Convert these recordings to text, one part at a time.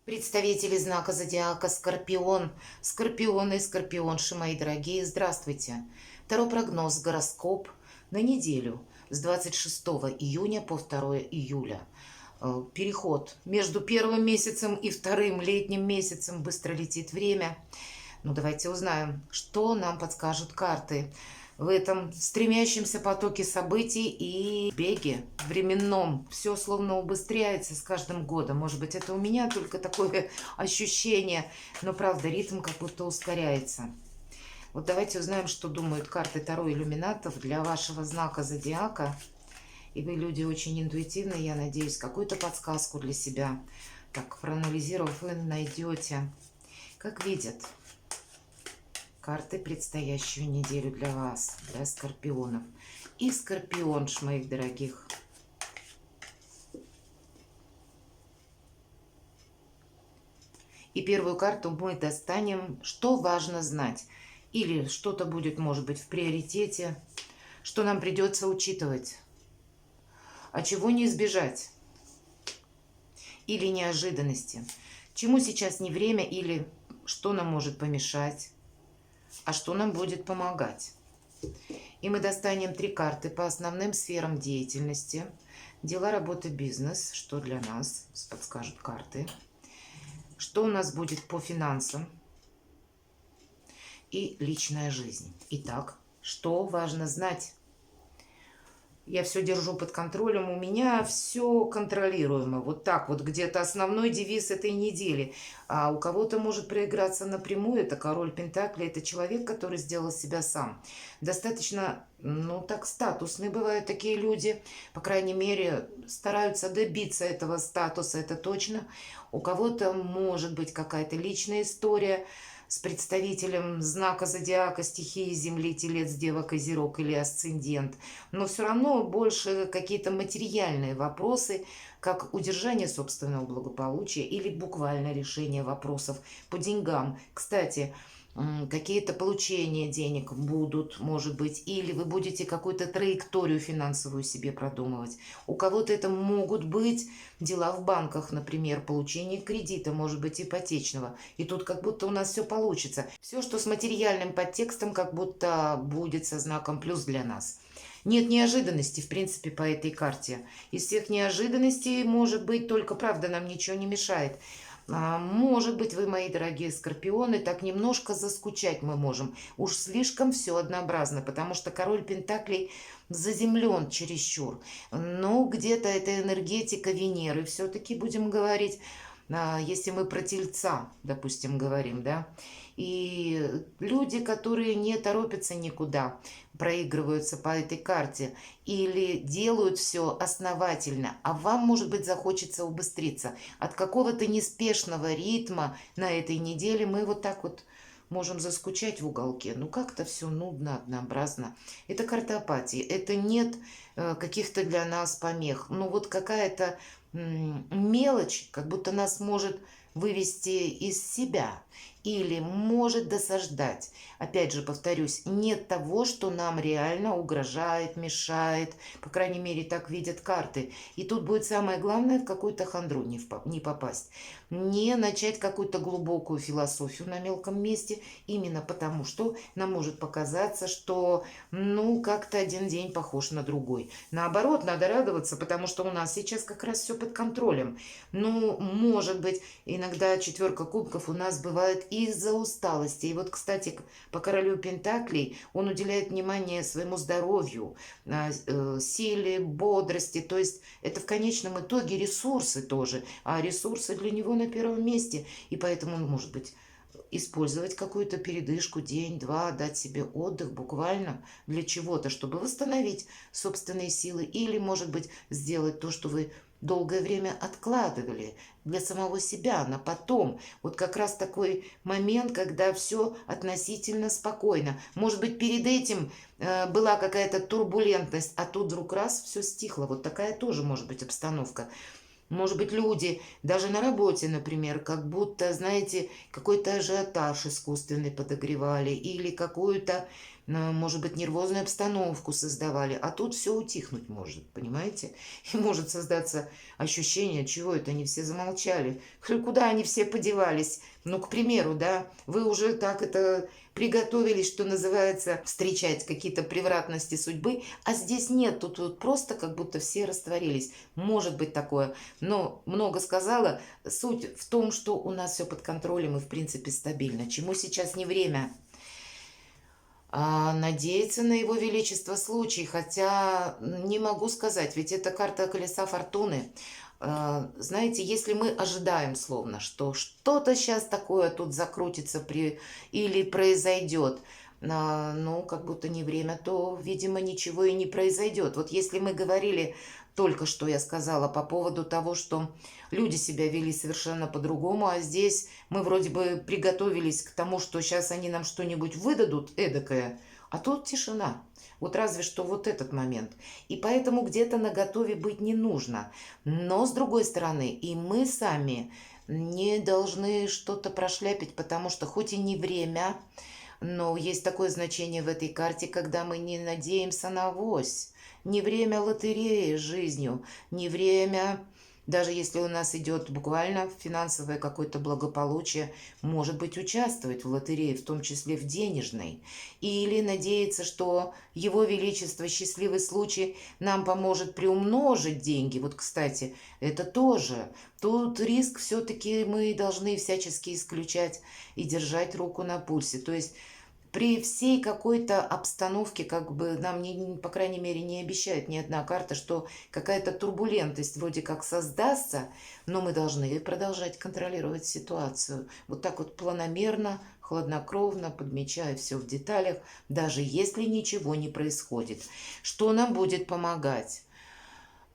Представители знака зодиака Скорпион, Скорпионы и Скорпионши, мои дорогие, здравствуйте. Таро прогноз, гороскоп на неделю с 26 июня по 2 июля. Переход между первым месяцем и вторым летним месяцем, быстро летит время. Ну, давайте узнаем, что нам подскажут карты в этом стремящемся потоке событий и беге временном. Все словно убыстряется с каждым годом. Может быть, это у меня только такое ощущение, но правда, ритм как будто ускоряется. Вот давайте узнаем, что думают карты Таро Иллюминатов для вашего знака зодиака. И вы люди очень интуитивные, я надеюсь, какую-то подсказку для себя. Так, проанализировав, вы найдете, как видят карты предстоящую неделю для вас, для скорпионов и скорпионш, моих дорогих. И первую карту мы достанем, что важно знать. Или что-то будет, может быть, в приоритете, что нам придется учитывать, а чего не избежать. Или неожиданности. Чему сейчас не время или что нам может помешать, а что нам будет помогать. И мы достанем 3 карты по основным сферам деятельности. Дела, работа, бизнес. Что для нас подскажут карты. Что у нас будет по финансам. И личная жизнь. Итак, что важно знать? Я все держу под контролем, у меня все контролируемо. Вот так вот, где-то основной девиз этой недели. А у кого-то может проиграться напрямую. Это король Пентаклей, это человек, который сделал себя сам. Достаточно, ну так, статусные бывают такие люди. По крайней мере, стараются добиться этого статуса, это точно. У кого-то может быть какая-то личная история с представителем знака зодиака, стихии Земли, Телец, Дева, Козерог или Асцендент. Но все равно больше какие-то материальные вопросы, как удержание собственного благополучия или буквально решение вопросов по деньгам. Кстати, какие-то получения денег будут, может быть, или вы будете какую-то траекторию финансовую себе продумывать. У кого-то это могут быть дела в банках, например, получение кредита, может быть, ипотечного. И тут как будто у нас все получится. Все, что с материальным подтекстом, как будто будет со знаком плюс для нас. Нет неожиданностей, в принципе, по этой карте. Из всех неожиданностей, может быть, только правда нам ничего не мешает. Может быть, вы, мои дорогие скорпионы, так немножко заскучать мы можем. Уж слишком все однообразно, потому что король Пентаклей заземлен чересчур. Но где-то это энергетика Венеры, все-таки будем говорить, если мы про Тельца, допустим, говорим, да. И люди, которые не торопятся никуда, проигрываются по этой карте или делают все основательно, а вам, может быть, захочется убыстриться. От какого-то неспешного ритма на этой неделе мы вот так вот можем заскучать в уголке. Ну, как-то все нудно, однообразно. Это карта апатии. Это нет каких-то для нас помех. Ну, вот какая-то мелочь, как будто нас может вывести из себя или может досаждать. Опять же, повторюсь, нет того, что нам реально угрожает, мешает. По крайней мере, так видят карты. И тут будет самое главное в какую-то хандру не попасть. Не начать какую-то глубокую философию на мелком месте, именно потому, что нам может показаться, что, ну, как-то один день похож на другой. Наоборот, надо радоваться, потому что у нас сейчас как раз все под контролем. Ну, может быть, иногда 4 кубков у нас бывает из-за усталости. И вот, кстати, по королю Пентаклей он уделяет внимание своему здоровью, силе, бодрости. То есть это в конечном итоге ресурсы тоже. А ресурсы для него на первом месте. И поэтому он, может быть, использовать какую-то передышку, день-два, дать себе отдых буквально для чего-то, чтобы восстановить собственные силы. Или, может быть, сделать то, что вы долгое время откладывали для самого себя на потом. Вот как раз такой момент, когда все относительно спокойно. Может быть, перед этим была какая-то турбулентность, а тут вдруг раз все стихло. Вот такая тоже может быть обстановка. Может быть, люди даже на работе, например, как будто, знаете, какой-то ажиотаж искусственный подогревали или какую-то может быть, нервозную обстановку создавали, а тут все утихнуть может, понимаете? И может создаться ощущение, чего это они все замолчали, куда они все подевались. Ну, к примеру, да, вы уже так это приготовились, что называется, встречать какие-то превратности судьбы, а здесь нет, тут вот просто как будто все растворились. Может быть такое, но много сказала. Суть в том, что у нас все под контролем и в принципе стабильно. Чему сейчас не время? Надеяться на его величество случай, хотя не могу сказать, ведь это карта колеса фортуны. Знаете, если мы ожидаем словно, что что-то сейчас такое тут закрутится или произойдет, ну, как будто не время, то, видимо, ничего и не произойдет. Вот если мы говорили, только что я сказала по поводу того, что люди себя вели совершенно по-другому, а здесь мы вроде бы приготовились к тому, что сейчас они нам что-нибудь выдадут эдакое, а тут тишина. Вот разве что вот этот момент. И поэтому где-то наготове быть не нужно. Но, с другой стороны, и мы сами не должны что-то прошляпить, потому что хоть и не время, но есть такое значение в этой карте, когда мы не надеемся на авось. Не время лотереи жизнью, не время, даже если у нас идет буквально финансовое какое-то благополучие, может быть, участвовать в лотерее, в том числе в денежной. Или надеяться, что Его Величество, счастливый случай, нам поможет приумножить деньги. Вот, кстати, это тоже. Тут риск все-таки мы должны всячески исключать и держать руку на пульсе. То есть при всей какой-то обстановке, как бы нам, по крайней мере, не обещает ни одна карта, что какая-то турбулентность вроде как создастся, но мы должны продолжать контролировать ситуацию. Вот так вот планомерно, хладнокровно, подмечая все в деталях, даже если ничего не происходит. Что нам будет помогать?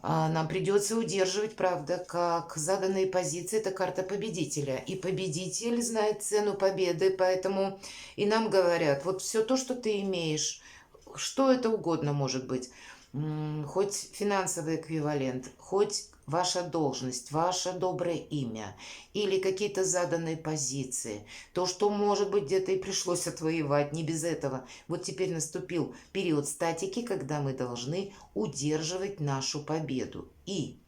Нам придется удерживать, правда, как заданные позиции. Это карта победителя. И победитель знает цену победы, поэтому и нам говорят, вот все то, что ты имеешь, что это угодно может быть, хоть финансовый эквивалент, хоть ваша должность, ваше доброе имя или какие-то заданные позиции, то, что, может быть, где-то и пришлось отвоевать, не без этого. Вот теперь наступил период статики, когда мы должны удерживать нашу победу. И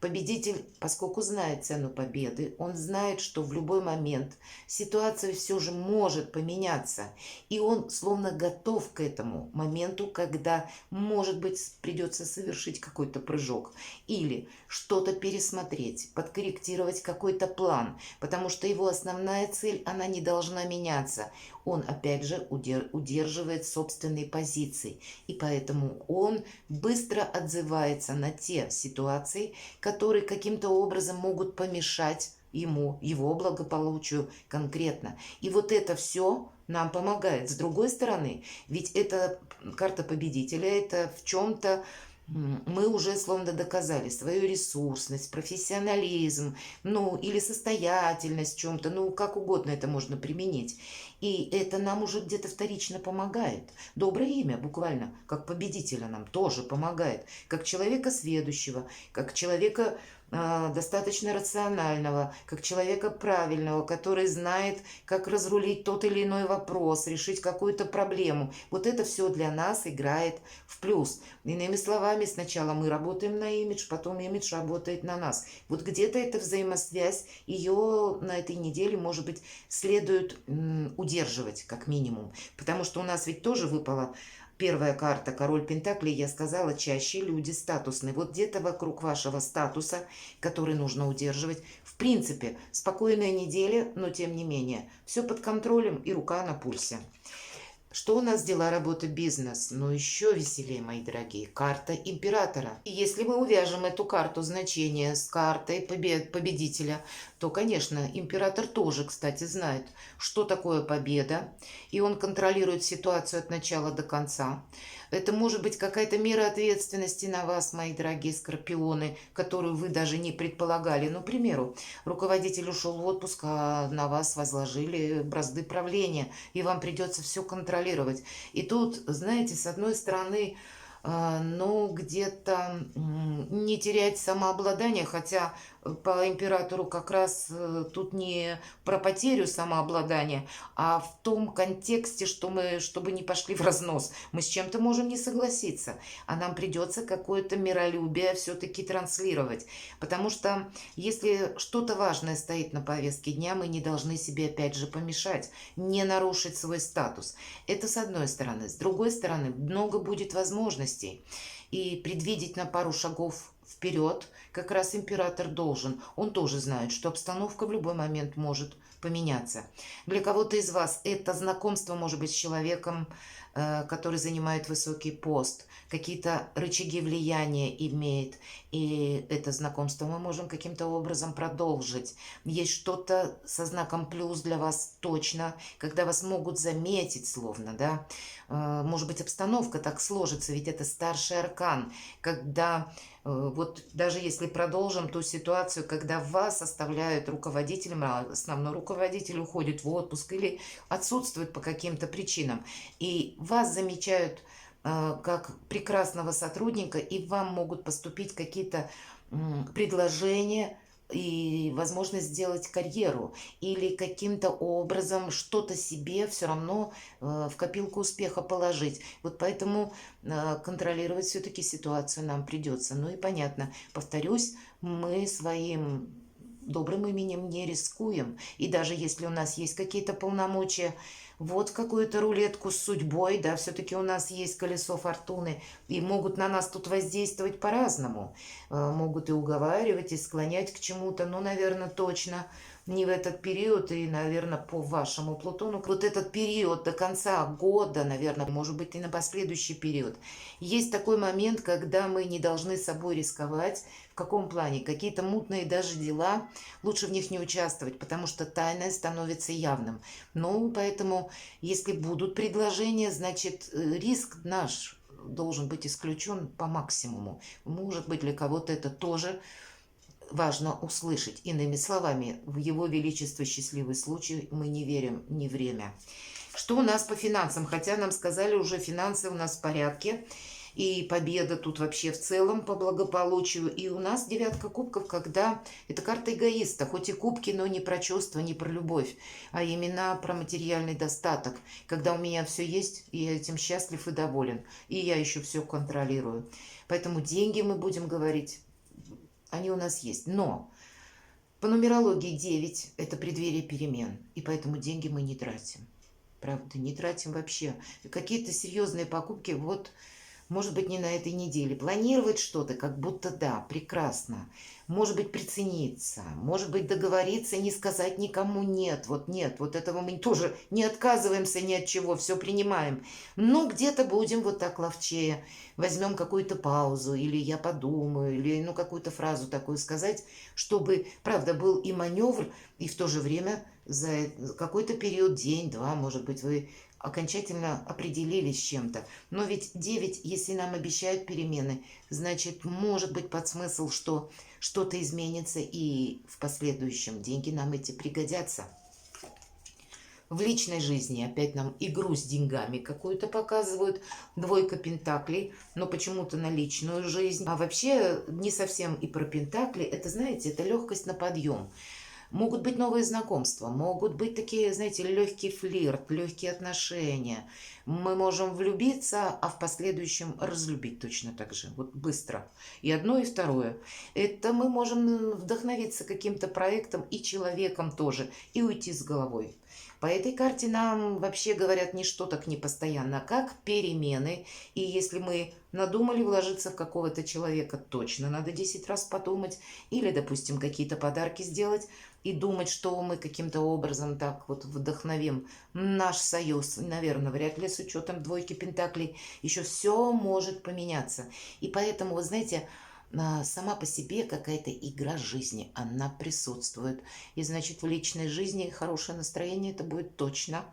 победитель, поскольку знает цену победы, он знает, что в любой момент ситуация все же может поменяться. И он словно готов к этому моменту, когда, может быть, придется совершить какой-то прыжок. Или что-то пересмотреть, подкорректировать какой-то план. Потому что его основная цель, она не должна меняться. Он, опять же, удерживает собственные позиции. И поэтому он быстро отзывается на те ситуации, которые каким-то образом могут помешать ему, его благополучию конкретно. И вот это все нам помогает. С другой стороны, ведь это карта победителя, это в чем-то мы уже словно доказали свою ресурсность, профессионализм, ну, или состоятельность в чем-то, ну, как угодно это можно применить. И это нам уже где-то вторично помогает. Доброе имя буквально, как победителя нам тоже помогает. Как человека сведущего, как человека достаточно рационального, как человека правильного, который знает, как разрулить тот или иной вопрос, решить какую-то проблему. Вот это все для нас играет в плюс. Иными словами, сначала мы работаем на имидж, потом имидж работает на нас. Вот где-то эта взаимосвязь, ее на этой неделе, может быть, следует удерживать как минимум. Потому что у нас ведь тоже выпала первая карта, король Пентаклей, я сказала, чаще люди статусные. Вот где-то вокруг вашего статуса, который нужно удерживать. В принципе, спокойная неделя, но тем не менее, все под контролем и рука на пульсе. Что у нас дела, работа, бизнес? Ну, еще веселее, мои дорогие. Карта императора. И если мы увяжем эту карту значения с картой победителя, то, конечно, император тоже, кстати, знает, что такое победа. И он контролирует ситуацию от начала до конца. Это может быть какая-то мера ответственности на вас, мои дорогие скорпионы, которую вы даже не предполагали. Ну, к примеру, руководитель ушел в отпуск, а на вас возложили бразды правления, и вам придется все контролировать. И тут, знаете, с одной стороны, ну, где-то не терять самообладание, хотя по императору как раз тут не про потерю самообладания, а в том контексте, что мы, чтобы не пошли в разнос, мы с чем-то можем не согласиться, а нам придется какое-то миролюбие все-таки транслировать. Потому что если что-то важное стоит на повестке дня, мы не должны себе опять же помешать, не нарушить свой статус. Это с одной стороны. С другой стороны, много будет возможностей. И предвидеть на пару шагов вперед как раз император должен. Он тоже знает, что обстановка в любой момент может поменяться. Для кого-то из вас это знакомство может быть с человеком, который занимает высокий пост, какие-то рычаги влияния имеет, и это знакомство мы можем каким-то образом продолжить. Есть что-то со знаком плюс для вас точно, когда вас могут заметить словно, да. Может быть, обстановка так сложится, ведь это старший аркан, когда вот даже если продолжим ту ситуацию, когда вас оставляют руководителем, а основной руководитель уходит в отпуск или отсутствует по каким-то причинам, и вас замечают как прекрасного сотрудника, и вам могут поступить какие-то предложения и возможность сделать карьеру или каким-то образом что-то себе все равно в копилку успеха положить. Вот поэтому контролировать все-таки ситуацию нам придется. Ну и понятно, повторюсь, мы своим добрым именем не рискуем. И даже если у нас есть какие-то полномочия, вот в какую-то рулетку с судьбой, да, все-таки у нас есть колесо фортуны, и могут на нас тут воздействовать по-разному. Могут и уговаривать, и склонять к чему-то, но, наверное, точно не в этот период, и, наверное, по вашему Плутону. Вот этот период до конца года, наверное, может быть, и на последующий период. Есть такой момент, когда мы не должны собой рисковать. В каком плане? Какие-то мутные даже дела, лучше в них не участвовать, потому что тайное становится явным. Ну, поэтому, если будут предложения, значит, риск наш должен быть исключен по максимуму. Может быть, для кого-то это тоже важно услышать. Иными словами, в Его Величество счастливый случай мы не верим, не время. Что у нас по финансам? Хотя нам сказали уже, финансы у нас в порядке. И победа тут вообще в целом по благополучию. И у нас девятка кубков, когда это карта эгоиста. Хоть и кубки, но не про чувства, не про любовь, а именно про материальный достаток. Когда у меня все есть, и я этим счастлив и доволен. И я еще все контролирую. Поэтому деньги, мы будем говорить, они у нас есть. Но по нумерологии 9 это преддверие перемен. И поэтому деньги мы не тратим. Правда, не тратим вообще. Какие-то серьезные покупки, вот, может быть, не на этой неделе. Планировать что-то, как будто да, прекрасно. Может быть, прицениться. Может быть, договориться, не сказать никому нет. Вот нет, вот этого мы тоже не отказываемся ни от чего, все принимаем. Но где-то будем вот так ловчее. Возьмем какую-то паузу, или я подумаю, или ну какую-то фразу такую сказать, чтобы, правда, был и маневр, и в то же время за какой-то период, день-два, может быть, вы окончательно определились с чем-то. Но ведь 9, если нам обещают перемены, значит, может быть под смысл, что что-то изменится, и в последующем деньги нам эти пригодятся. В личной жизни опять нам игру с деньгами какую-то показывают, двойка пентаклей, но почему-то на личную жизнь. А вообще не совсем и про пентакли, это, знаете, это легкость на подъем. Могут быть новые знакомства, могут быть такие, знаете, легкий флирт, легкие отношения. Мы можем влюбиться, а в последующем разлюбить точно так же, вот быстро. И одно, и второе. Это мы можем вдохновиться каким-то проектом и человеком тоже, и уйти с головой. По этой карте нам вообще говорят не что так непостоянно, а как перемены. И если мы надумали вложиться в какого-то человека, точно надо 10 раз подумать. Или, допустим, какие-то подарки сделать и думать, что мы каким-то образом так вот вдохновим наш союз. Наверное, вряд ли с учетом двойки пентаклей еще все может поменяться. И поэтому, вы знаете, сама по себе какая-то игра жизни, она присутствует. И значит, в личной жизни хорошее настроение это будет точно.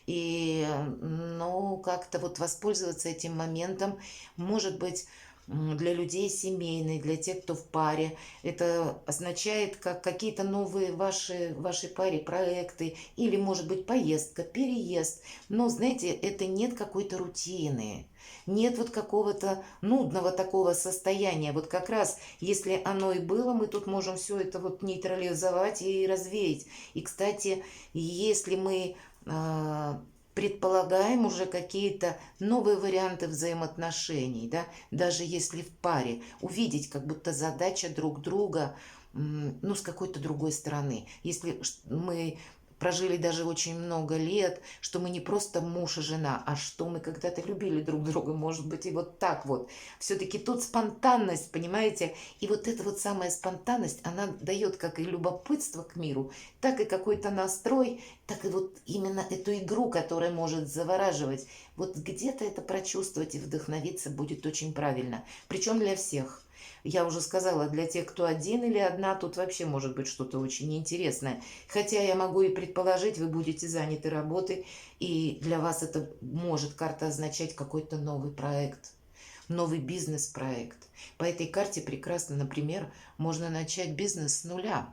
И, ну, как-то вот воспользоваться этим моментом, может быть, для людей семейные, для тех, кто в паре. Это означает, как какие-то новые вашей паре проекты или, может быть, поездка, переезд. Но, знаете, это нет какой-то рутины. Нет вот какого-то нудного такого состояния. Вот как раз, если оно и было, мы тут можем все это вот нейтрализовать и развеять. И, кстати, если мы предполагаем уже какие-то новые варианты взаимоотношений, да, даже если в паре, увидеть как будто задача друг друга, ну, с какой-то другой стороны. Если мы прожили даже очень много лет, что мы не просто муж и жена, а что мы когда-то любили друг друга, может быть, и вот так вот. Все-таки тут спонтанность, понимаете? И вот эта вот самая спонтанность, она дает как и любопытство к миру, так и какой-то настрой, так и вот именно эту игру, которая может завораживать. Вот где-то это прочувствовать и вдохновиться будет очень правильно. Причем для всех. Я уже сказала, для тех, кто один или одна, тут вообще может быть что-то очень интересное. Хотя я могу и предположить, вы будете заняты работой, и для вас это может карта означать какой-то новый проект, новый бизнес-проект. По этой карте прекрасно, например, можно начать бизнес с нуля.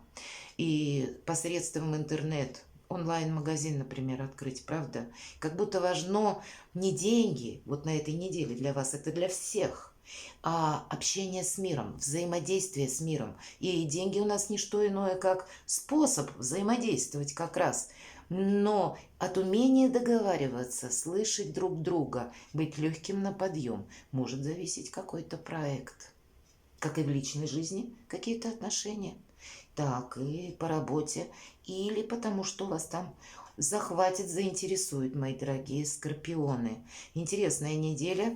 И посредством интернет, онлайн-магазин, например, открыть, правда? Как будто важно не деньги вот на этой неделе для вас, это для всех, а общение с миром, взаимодействие с миром. И деньги у нас не что иное, как способ взаимодействовать как раз. Но от умения договариваться, слышать друг друга, быть легким на подъем, может зависеть какой-то проект. Как и в личной жизни, какие-то отношения. Так и по работе. Или потому что вас там захватит, заинтересует, мои дорогие скорпионы. Интересная неделя.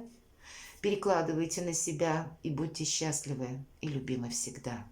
Перекладывайте на себя и будьте счастливы и любимы всегда.